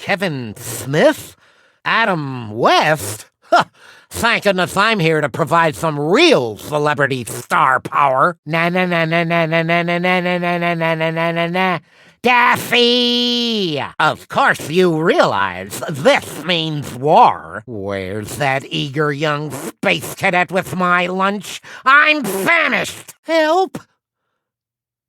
Kevin Smith? Adam West? Huh. Thank goodness I'm here to provide some real celebrity star power. Na. Daffy! Of course you realize this means war. Where's that eager young space cadet with my lunch? I'm famished! Help!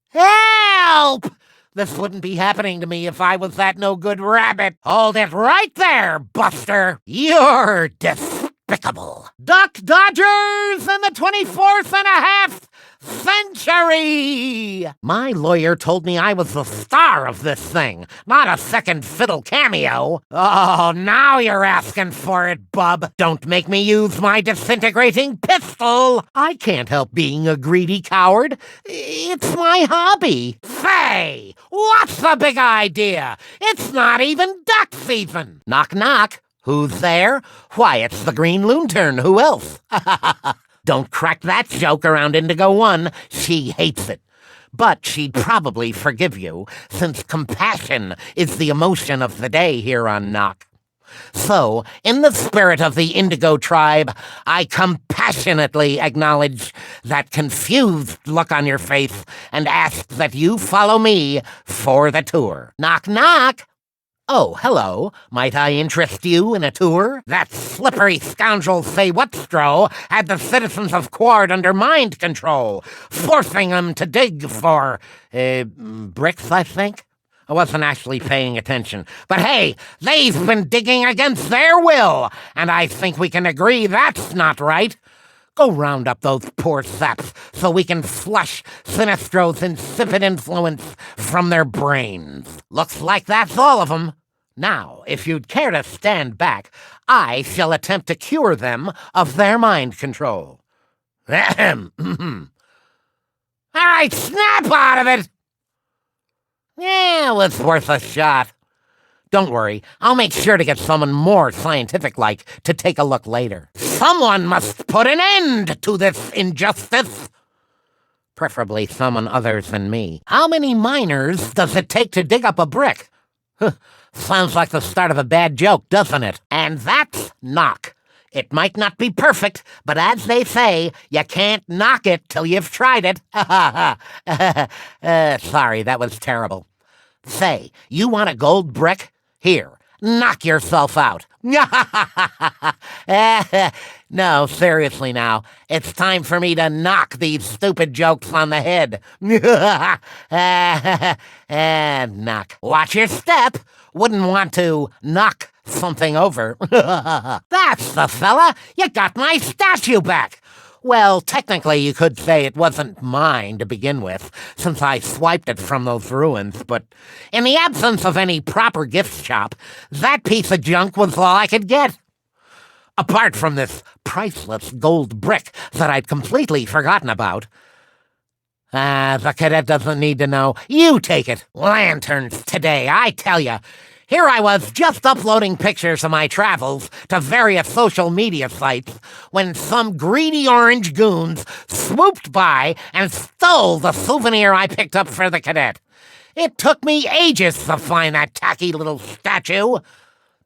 Help! This wouldn't be happening to me if I was that no-good rabbit. Hold it right there, Buster! You're despicable. Duck Dodgers in the 24th and a half century! My lawyer told me I was the star of this thing, not a second fiddle cameo. Oh, now you're asking for it, bub. Don't make me use my disintegrating pistol. I can't help being a greedy coward. It's my hobby. Say, what's the big idea? It's not even duck season. Knock, knock. Who's there? Why, it's the Green Loontern. Who else? Don't crack that joke around Indigo One. She hates it. But she'd probably forgive you, since compassion is the emotion of the day here on Knock. So, in the spirit of the Indigo tribe, I compassionately acknowledge that confused look on your face and ask that you follow me for the tour. Knock, knock. Oh, hello. Might I interest you in a tour? That slippery scoundrel Say-What-Stro had the citizens of Quard under mind control, forcing them to dig for, bricks, I think? I wasn't actually paying attention. But hey, they've been digging against their will, and I think we can agree that's not right. Go round up those poor saps so we can flush Sinistro's insipid influence from their brains. Looks like that's all of them. Now, if you'd care to stand back, I shall attempt to cure them of their mind control. Ahem. All right, snap out of it! Yeah, it was worth a shot. Don't worry, I'll make sure to get someone more scientific-like to take a look later. Someone must put an end to this injustice. Preferably someone other than me. How many miners does it take to dig up a brick? Sounds like the start of a bad joke, doesn't it? And that's knock. It might not be perfect, but as they say, you can't knock it till you've tried it. Sorry, that was terrible. Say, you want a gold brick? Here, knock yourself out. No, seriously now. It's time for me to knock these stupid jokes on the head. Knock. Watch your step. Wouldn't want to knock something over. That's the fella. You got my statue back. Well, technically you could say it wasn't mine to begin with, since I swiped it from those ruins, but in the absence of any proper gift shop, that piece of junk was all I could get. Apart from this priceless gold brick that I'd completely forgotten about. The cadet doesn't need to know. You take it. Lanterns today, I tell you. Here I was just uploading pictures of my travels to various social media sites when some greedy orange goons swooped by and stole the souvenir I picked up for the cadet. It took me ages to find that tacky little statue.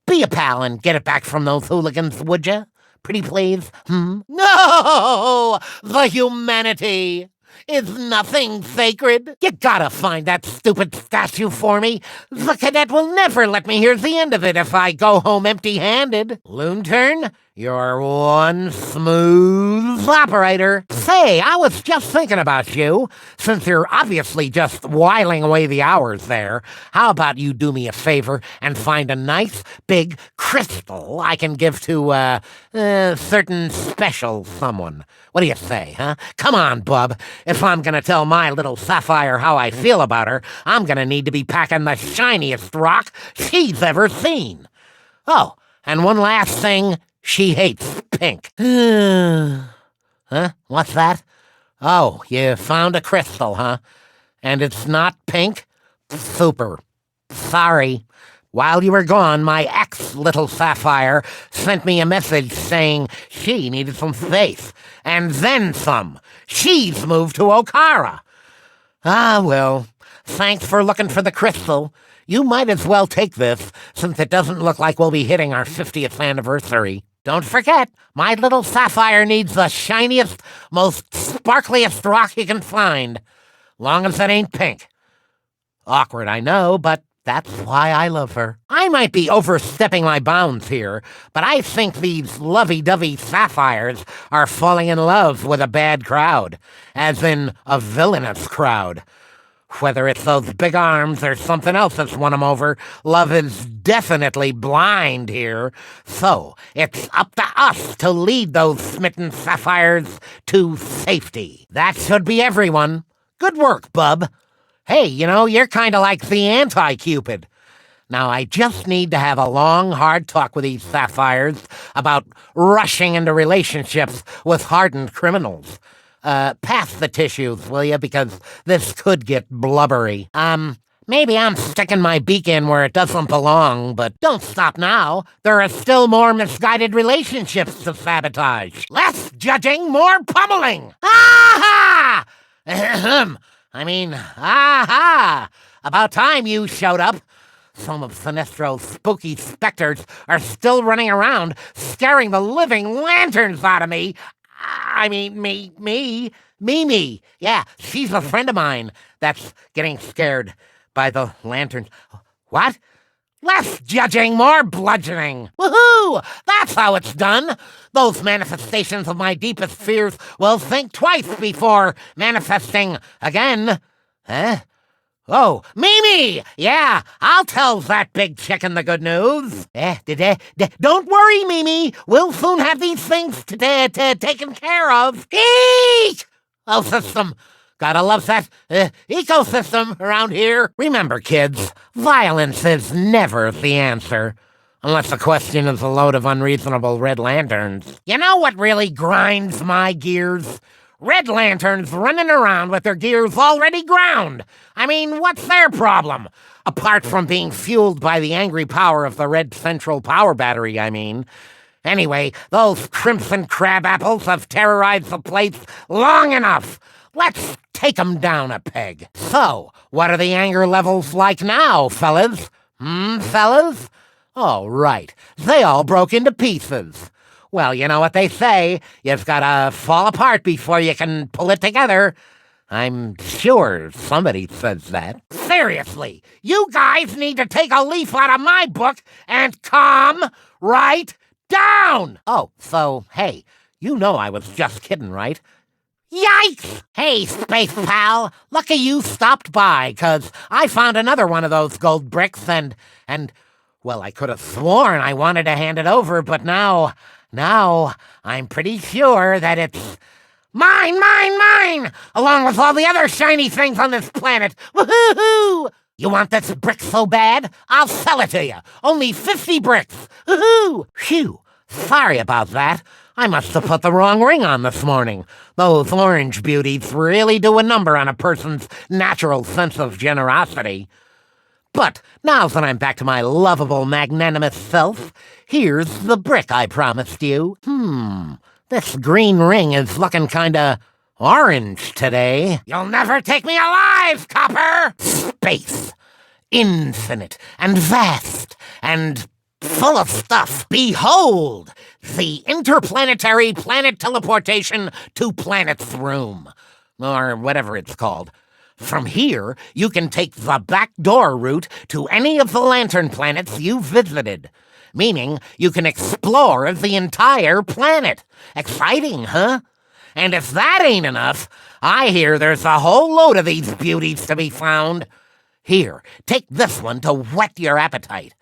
Be a pal and get it back from those hooligans, would you? Pretty please? No! The humanity! Is nothing sacred? You gotta find that stupid statue for me. The cadet will never let me hear the end of it if I go home empty-handed. Loontern, you're one smooth operator. Say, I was just thinking about you. Since you're obviously just whiling away the hours there, how about you do me a favor and find a nice, big crystal I can give to, certain special someone. What do you say, huh? Come on, bub. If I'm gonna tell my little sapphire how I feel about her, I'm gonna need to be packing the shiniest rock she's ever seen. Oh, and one last thing, she hates pink. Huh? What's that? Oh, you found a crystal, huh? And it's not pink? Super. Sorry. While you were gone, my ex-little sapphire sent me a message saying she needed some space, and then some. She's moved to Okara. Ah, well, thanks for looking for the crystal. You might as well take this, since it doesn't look like we'll be hitting our 50th anniversary. Don't forget, my little sapphire needs the shiniest, most sparkliest rock you can find. Long as it ain't pink. Awkward, I know, but that's why I love her. I might be overstepping my bounds here, but I think these lovey-dovey sapphires are falling in love with a bad crowd, as in a villainous crowd. Whether it's those big arms or something else that's won 'em over, love is definitely blind here. So, it's up to us to lead those smitten sapphires to safety. That should be everyone. Good work, bub. Hey, you're kinda like the anti-Cupid. Now, I just need to have a long, hard talk with these sapphires about rushing into relationships with hardened criminals. Pass the tissues, will you? Because this could get blubbery. Maybe I'm sticking my beak in where it doesn't belong, but don't stop now. There are still more misguided relationships to sabotage. Less judging, more pummeling. Aha! Aha! About time you showed up. Some of Sinestro's spooky specters are still running around, scaring the living lanterns out of me. Mimi. Yeah, she's a friend of mine that's getting scared by the lanterns. What? Less judging, more bludgeoning. Woohoo! That's how it's done. Those manifestations of my deepest fears will think twice before manifesting again. Huh? Oh, Mimi! Yeah, I'll tell that big chicken the good news. Don't worry, Mimi. We'll soon have these things taken care of. Eek! Oh, system. Gotta love that ecosystem around here. Remember, kids, violence is never the answer. Unless the question is a load of unreasonable red lanterns. You know what really grinds my gears? Red lanterns running around with their gears already ground. What's their problem? Apart from being fueled by the angry power of the red central power battery, Anyway, those crimson crab apples have terrorized the place long enough. Let's take 'em down a peg. So, what are the anger levels like now, fellas? Fellas? Oh, right. They all broke into pieces. Well, you know what they say. You've gotta fall apart before you can pull it together. I'm sure somebody says that. Seriously, you guys need to take a leaf out of my book and calm right down! Oh, so, hey, I was just kidding, right? Yikes! Hey, Space Pal, lucky you stopped by, 'cause I found another one of those gold bricks and, well, I could have sworn I wanted to hand it over, but now, I'm pretty sure that it's mine, along with all the other shiny things on this planet. Woohoo! You want this brick so bad? I'll sell it to you. Only 50 bricks. Woohoo! Phew. Sorry about that. I must have put the wrong ring on this morning. Those orange beauties really do a number on a person's natural sense of generosity. But now that I'm back to my lovable, magnanimous self, here's the brick I promised you. This green ring is looking kinda orange today. You'll never take me alive, copper! Space. Infinite and vast and full of stuff. Behold, the interplanetary planet teleportation to Planet's Room, or whatever it's called. From here, you can take the back door route to any of the lantern planets you've visited, meaning you can explore the entire planet. Exciting, huh? And if that ain't enough, I hear there's a whole load of these beauties to be found. Here, take this one to whet your appetite.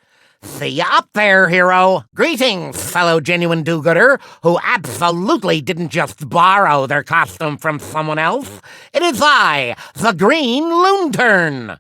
See ya up there, hero. Greetings, fellow genuine do-gooder, who absolutely didn't just borrow their costume from someone else. It is I, the Green Loontern.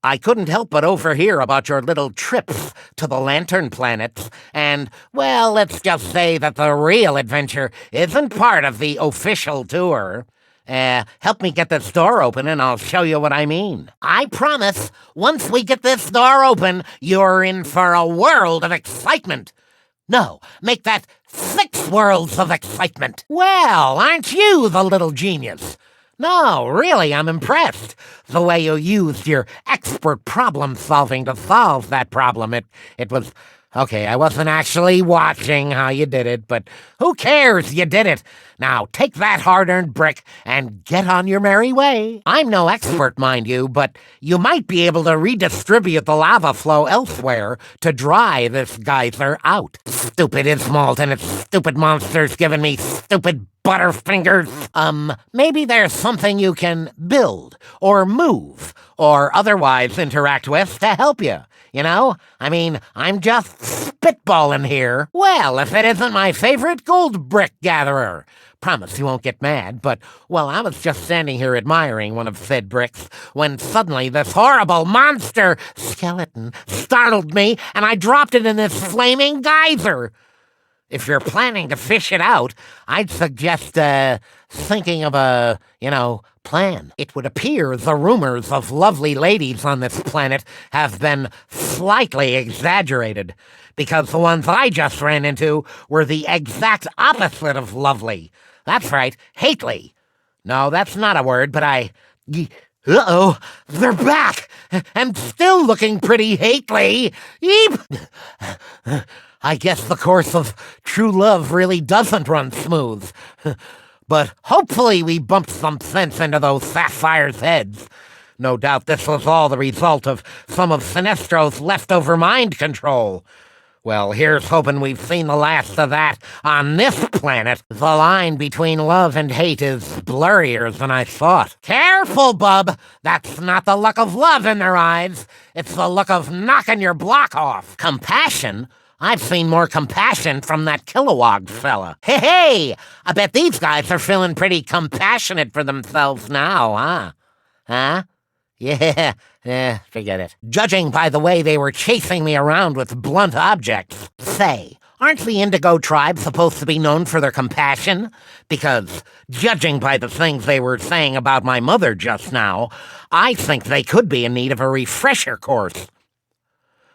I couldn't help but overhear about your little trips to the lantern planets, and, well, let's just say that the real adventure isn't part of the official tour. Help me get this door open and I'll show you what I mean. I promise, once we get this door open, you're in for a world of excitement. No, make that 6 worlds of excitement. Well, aren't you the little genius? No, really, I'm impressed. The way you used your expert problem solving to solve that problem. It was... Okay, I wasn't actually watching how you did it, but who cares? You did it. Now, take that hard-earned brick and get on your merry way. I'm no expert, mind you, but you might be able to redistribute the lava flow elsewhere to dry this geyser out. Stupid Ismalt and its stupid monsters giving me stupid butterfingers. Maybe there's something you can build, or move, or otherwise interact with to help you. You know? I mean, I'm just spitballing here. Well, if it isn't my favorite gold brick gatherer. Promise you won't get mad, but, well, I was just standing here admiring one of said bricks when suddenly this horrible monster skeleton startled me and I dropped it in this flaming geyser. If you're planning to fish it out, I'd suggest, thinking of a, plan. It would appear the rumors of lovely ladies on this planet have been slightly exaggerated, because the ones I just ran into were the exact opposite of lovely. That's right, hately. No, that's not a word, but uh-oh, they're back, and still looking pretty hately. Eep! I guess the course of true love really doesn't run smooth. But hopefully we bumped some sense into those sapphires' heads. No doubt this was all the result of some of Sinestro's leftover mind control. Well, here's hoping we've seen the last of that on this planet. The line between love and hate is blurrier than I thought. Careful, bub! That's not the look of love in their eyes. It's the look of knocking your block off. Compassion? I've seen more compassion from that Kilowog fella. Hey! I bet these guys are feeling pretty compassionate for themselves now, huh? Huh? Yeah, forget it. Judging by the way they were chasing me around with blunt objects. Say, aren't the Indigo tribe supposed to be known for their compassion? Because, judging by the things they were saying about my mother just now, I think they could be in need of a refresher course.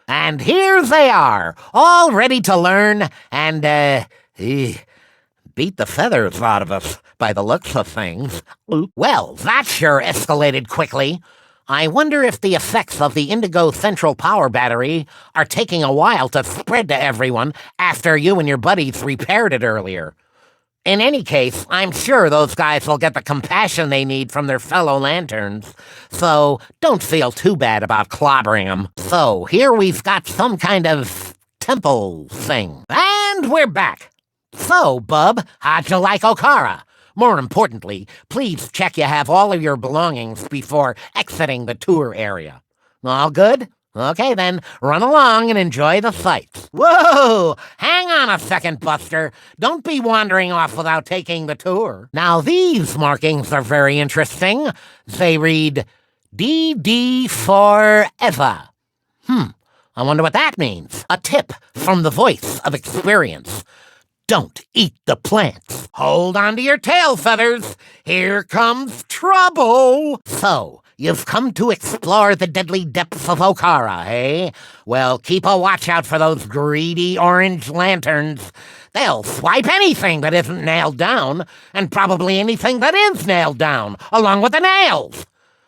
And here they are, all ready to learn and, beat the feathers out of us by the looks of things. Well, that sure escalated quickly. I wonder if the effects of the Indigo Central Power Battery are taking a while to spread to everyone after you and your buddies repaired it earlier. In any case, I'm sure those guys will get the compassion they need from their fellow lanterns, so don't feel too bad about clobbering them. So, here we've got some kind of temple thing. And we're back. So, bub, how'd you like Okara? More importantly, please check you have all of your belongings before exiting the tour area. All good? Okay then, run along and enjoy the sights. Whoa! Hang on a second, Buster. Don't be wandering off without taking the tour. Now these markings are very interesting. They read, DD forever. I wonder what that means. A tip from the voice of experience. Don't eat the plants. Hold on to your tail feathers. Here comes trouble. So, you've come to explore the deadly depths of Okara, eh? Well, keep a watch out for those greedy orange lanterns. They'll swipe anything that isn't nailed down, and probably anything that is nailed down, along with the nails.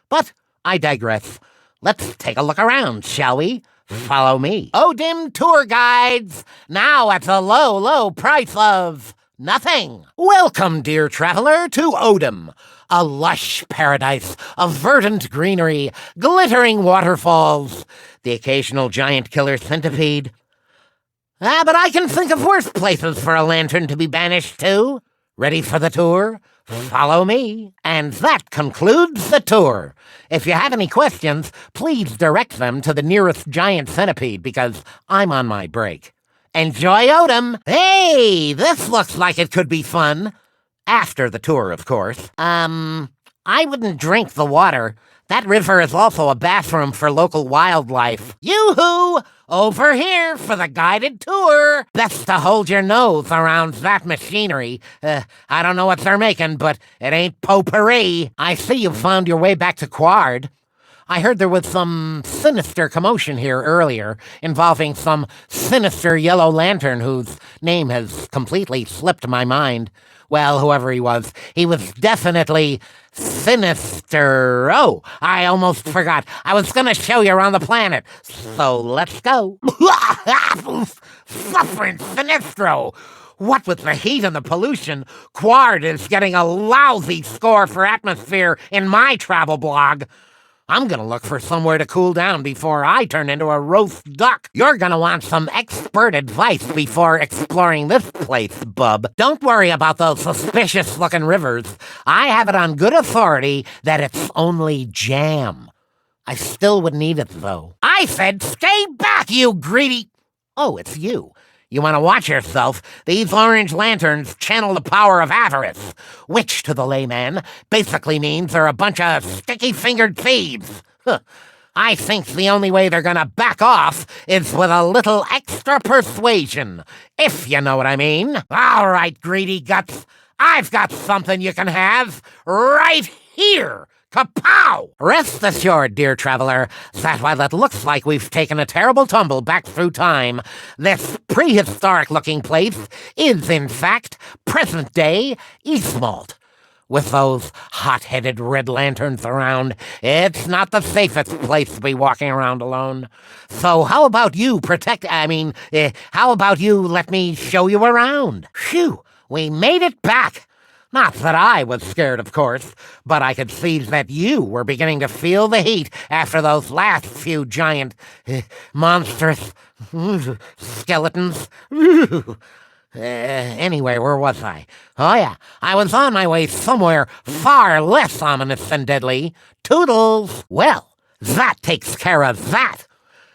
But I digress. Let's take a look around, shall we? Follow me. Odin Tour Guides, now at the low, low price of nothing. Welcome, dear traveler, to Odin, a lush paradise of verdant greenery, glittering waterfalls, the occasional giant killer centipede. But I can think of worse places for a lantern to be banished to. Ready for the tour? Follow me. And that concludes the tour. If you have any questions, please direct them to the nearest giant centipede because I'm on my break. Enjoy Odin! Hey, this looks like it could be fun. After the tour, of course. I wouldn't drink the water. That river is also a bathroom for local wildlife. Yoo-hoo! Over here for the guided tour. Best to hold your nose around that machinery. I don't know what they're making, but it ain't potpourri. I see you found your way back to Quard. I heard there was some sinister commotion here earlier involving some sinister yellow lantern whose name has completely slipped my mind. Well, whoever he was definitely sinister. Oh, I almost forgot. I was going to show you around the planet. So let's go. Suffering Sinistro. What with the heat and the pollution, Quard is getting a lousy score for atmosphere in my travel blog. I'm gonna look for somewhere to cool down before I turn into a roast duck. You're gonna want some expert advice before exploring this place, bub. Don't worry about those suspicious-looking rivers. I have it on good authority that it's only jam. I still would need it, though. I said stay back, you greedy... Oh, it's you. You want to watch yourself. These orange lanterns channel the power of avarice, which, to the layman, basically means they're a bunch of sticky-fingered thieves. I think the only way they're gonna back off is with a little extra persuasion, if you know what I mean. All right, greedy guts, I've got something you can have right here. Kapow! Rest assured, dear traveler, that while it looks like we've taken a terrible tumble back through time, this prehistoric-looking place is, in fact, present-day Eastmalt. With those hot-headed red lanterns around, it's not the safest place to be walking around alone. So how about you how about you let me show you around? Phew, we made it back! Not that I was scared, of course, but I could see that you were beginning to feel the heat after those last few giant, monstrous skeletons. Anyway, where was I? Oh yeah, I was on my way somewhere far less ominous and deadly. Toodles! Well, that takes care of that.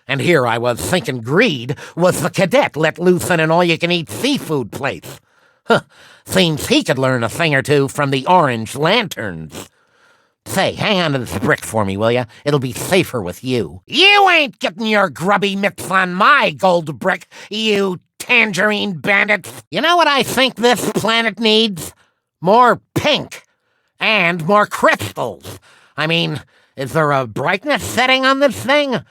And here I was thinking greed was the cadet let loose in an all-you-can-eat seafood place. Seems he could learn a thing or two from the orange lanterns. Say, hang on to this brick for me, will ya? It'll be safer with you. You ain't getting your grubby mitts on my gold brick, you tangerine bandits. You know what I think this planet needs? More pink. And more crystals. I mean, is there a brightness setting on this thing?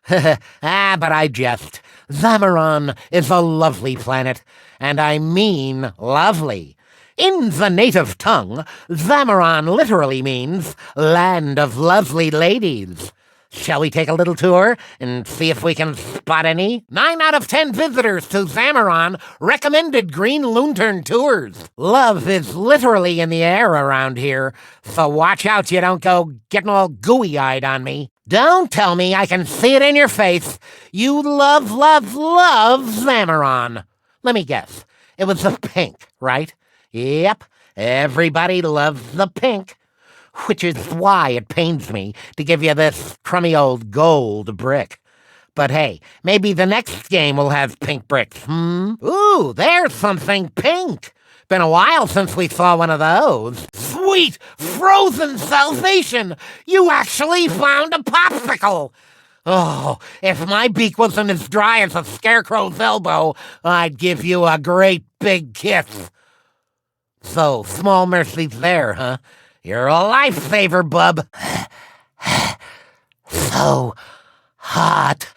But I jest. Zamaron is a lovely planet, and I mean lovely. In the native tongue, Zamaron literally means land of lovely ladies. Shall we take a little tour and see if we can spot any? 9 out of 10 visitors to Zamaron recommended Green Loontern tours. Love is literally in the air around here, so watch out you don't go getting all gooey-eyed on me. Don't tell me I can see it in your face. You love, love, love Zamaron. Let me guess. It was the pink, right? Yep, everybody loves the pink. Which is why it pains me to give you this crummy old gold brick. But hey, maybe the next game will have pink bricks, Ooh, there's something pink. Been a while since we saw one of those. Sweet frozen salvation! You actually found a popsicle! Oh, if my beak wasn't as dry as a scarecrow's elbow, I'd give you a great big kiss. So, small mercies there, huh? You're a lifesaver, bub. So hot.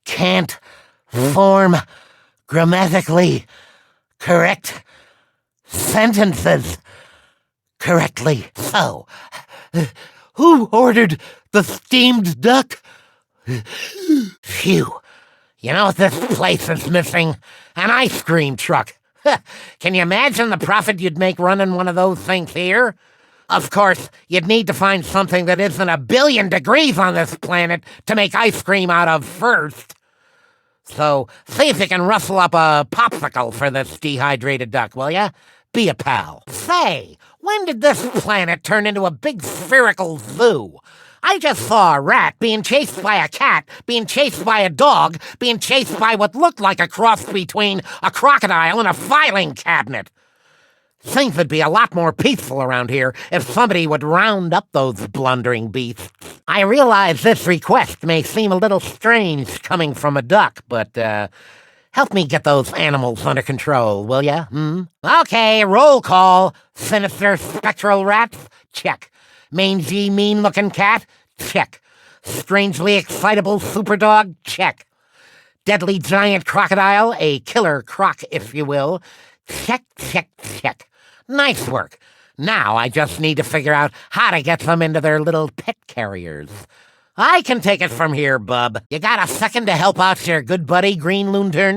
Can't form grammatically correct sentences correctly. So, who ordered the steamed duck? Phew. You know what this place is missing? An ice cream truck. Can you imagine the profit you'd make running one of those things here? Of course, you'd need to find something that isn't 1 billion degrees on this planet to make ice cream out of first. So, see if you can rustle up a popsicle for this dehydrated duck, will ya? Be a pal. Say, when did this planet turn into a big spherical zoo? I just saw a rat being chased by a cat, being chased by a dog, being chased by what looked like a cross between a crocodile and a filing cabinet. Things would be a lot more peaceful around here if somebody would round up those blundering beasts. I realize this request may seem a little strange coming from a duck, but, help me get those animals under control, will ya? Okay, roll call. Sinister spectral rats? Check. Mangy, mean-looking cat? Check. Strangely excitable superdog? Check. Deadly giant crocodile, a killer croc, if you will? Check, check, check. Nice work. Now I just need to figure out how to get them into their little pet carriers. I can take it from here, bub. You got a second to help out your good buddy, Green Loontern?